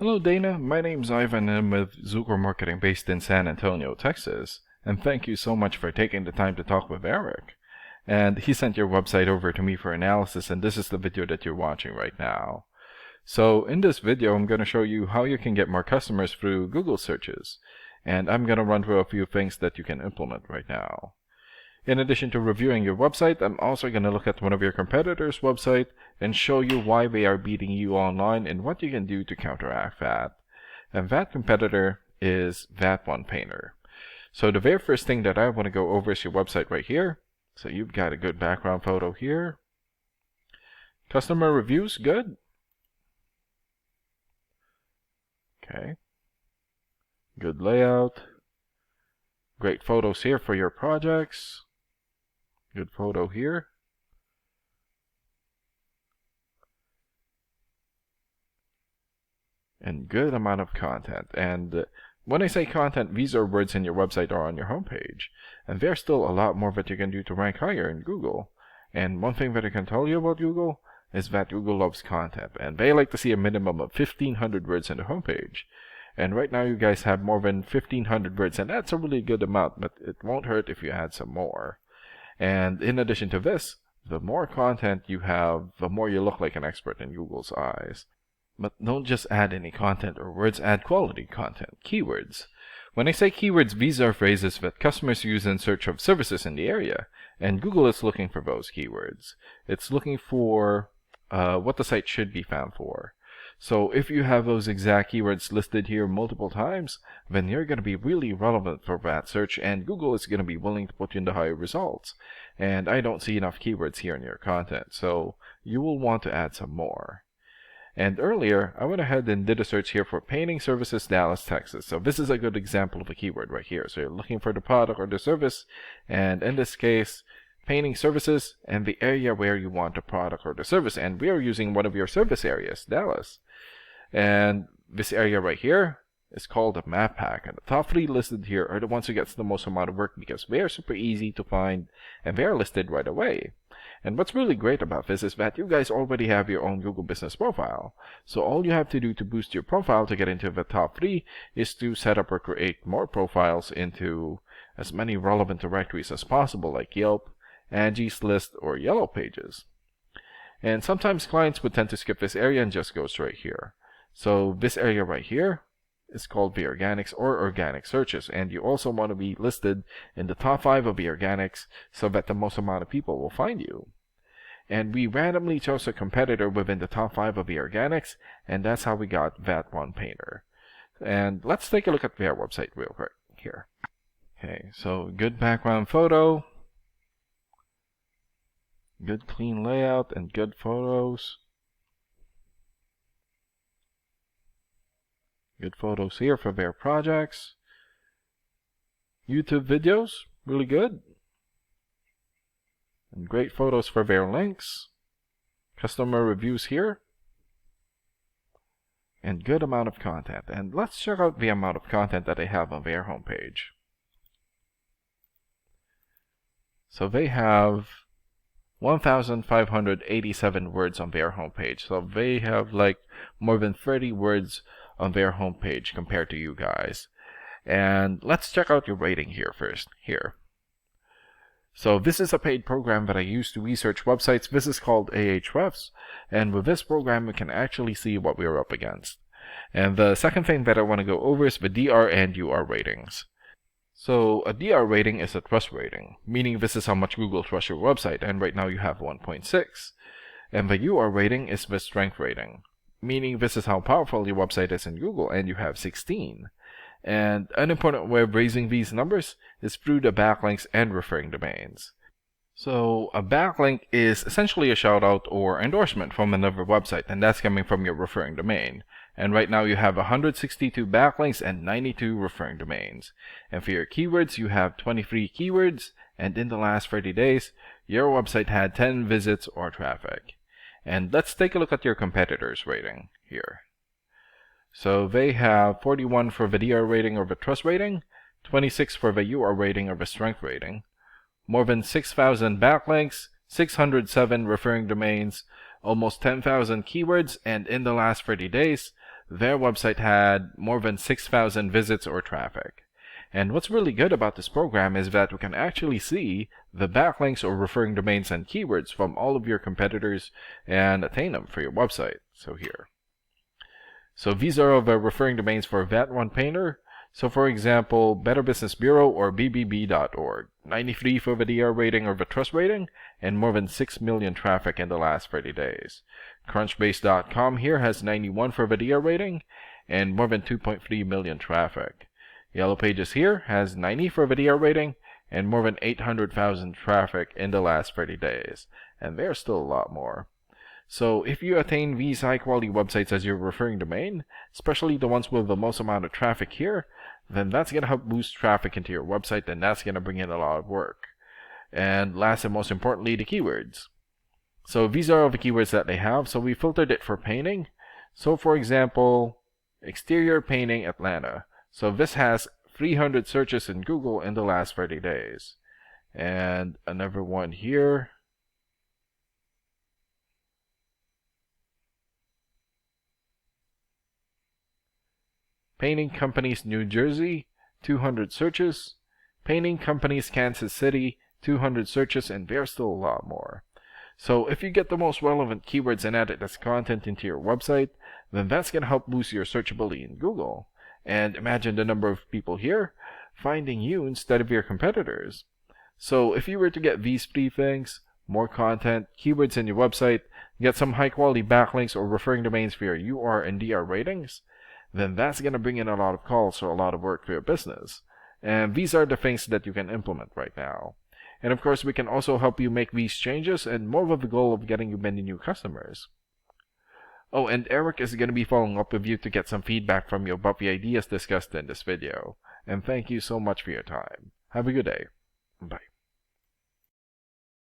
Hello Dana, my name's Ivan and I'm with Zucker Marketing based in San Antonio, Texas. And thank you so much for taking the time to talk with Eric. And he sent your website over to me for analysis, and this is the video that you're watching right now. So in this video, I'm going to show you how you can get more customers through Google searches. And I'm going to run through a few things that you can implement right now. In addition to reviewing your website, I'm also going to look at one of your competitors' website and show you why they are beating you online and what you can do to counteract that. And that competitor is that one painter. So the very first thing that I want to go over is your website right here. So you've got a good background photo here. Customer reviews, good. Okay. Good layout. Great photos here for your projects. Good photo here. And good amount of content. And when I say content, these are words in your website or on your homepage. And there's still a lot more that you can do to rank higher in Google. And one thing that I can tell you about Google is that Google loves content. And they like to see a minimum of 1,500 words in the homepage. And right now you guys have more than 1,500 words, and that's a really good amount, but it won't hurt if you add some more. And in addition to this, the more content you have, the more you look like an expert in Google's eyes. But don't just add any content or words, add quality content, keywords. When I say keywords, these are phrases that customers use in search of services in the area, and Google is looking for those keywords. It's looking for what the site should be found for. So if you have those exact keywords listed here multiple times, then you're going to be really relevant for that search, and Google is going to be willing to put you in the higher results. And I don't see enough keywords here in your content, so you will want to add some more. And earlier, I went ahead and did a search here for painting services, Dallas, Texas. So this is a good example of a keyword right here. So you're looking for the product or the service, and in this case, painting services and the area where you want the product or the service. And we are using one of your service areas, Dallas. And this area right here is called a map pack. And the top 3 listed here are the ones who gets the most amount of work because they are super easy to find and they are listed right away. And what's really great about this is that you guys already have your own Google business profile. So all you have to do to boost your profile to get into the top 3 is to set up or create more profiles into as many relevant directories as possible, like Yelp, Angie's List, or Yellow Pages. And sometimes clients would tend to skip this area and just go straight here. So this area right here is called the organics or organic searches, and you also want to be listed in the top 5 of the organics so that the most amount of people will find you. And we randomly chose a competitor within the top 5 of the organics, and that's how we got that one painter. And let's take a look at their website real quick here. Okay, so good background photo, good clean layout, and good photos. Good photos here for their projects. YouTube videos, really good. And great photos for their links. Customer reviews here. And good amount of content. And let's check out the amount of content that they have on their homepage. So they have 1,587 words on their homepage. So they have like more than 30 words on their homepage compared to you guys. And let's check out your rating here first. Here. So this is a paid program that I use to research websites. This is called Ahrefs. And with this program, we can actually see what we're up against. And the second thing that I want to go over is the DR and UR ratings. So a DR rating is a trust rating, meaning this is how much Google trusts your website, and right now you have 1.6. And the UR rating is the strength rating, meaning this is how powerful your website is in Google, and you have 16. And an important way of raising these numbers is through the backlinks and referring domains. So a backlink is essentially a shout out or endorsement from another website, and that's coming from your referring domain. And right now you have 162 backlinks and 92 referring domains. And for your keywords, you have 23 keywords, and in the last 30 days, your website had 10 visits or traffic. And let's take a look at your competitors' rating here. So they have 41 for the DR rating or the trust rating, 26 for the UR rating or the strength rating, more than 6,000 backlinks, 607 referring domains, almost 10,000 keywords, and in the last 30 days, their website had more than 6,000 visits or traffic. And what's really good about this program is that we can actually see the backlinks or referring domains and keywords from all of your competitors and attain them for your website. So here. So these are the referring domains for that one painter. So for example, Better Business Bureau or bbb.org, 93 for the DR rating or the trust rating, and more than 6 million traffic in the last 30 days. Crunchbase.com here has 91 for the DR rating and more than 2.3 million traffic. Yellow Pages here has 90 for the DR rating and more than 800,000 traffic in the last 30 days. And there's still a lot more. So if you attain these high quality websites as your referring domain, especially the ones with the most amount of traffic here, then that's going to help boost traffic into your website, and that's going to bring in a lot of work. And last and most importantly, the keywords. So these are all the keywords that they have. So we filtered it for painting. So for example, exterior painting Atlanta. So this has 300 searches in Google in the last 30 days. And another one here. Painting Companies New Jersey, 200 searches. Painting Companies Kansas City, 200 searches, and there's still a lot more. So if you get the most relevant keywords and add it as content into your website, then that's going to help boost your searchability in Google. And imagine the number of people here finding you instead of your competitors. So if you were to get these 3 things, more content, keywords in your website, get some high quality backlinks or referring domains for your UR and DR ratings, then that's going to bring in a lot of calls or a lot of work for your business. And these are the things that you can implement right now. And of course, we can also help you make these changes and more with the goal of getting you many new customers. Oh, and Eric is going to be following up with you to get some feedback from you about the ideas discussed in this video. And thank you so much for your time. Have a good day.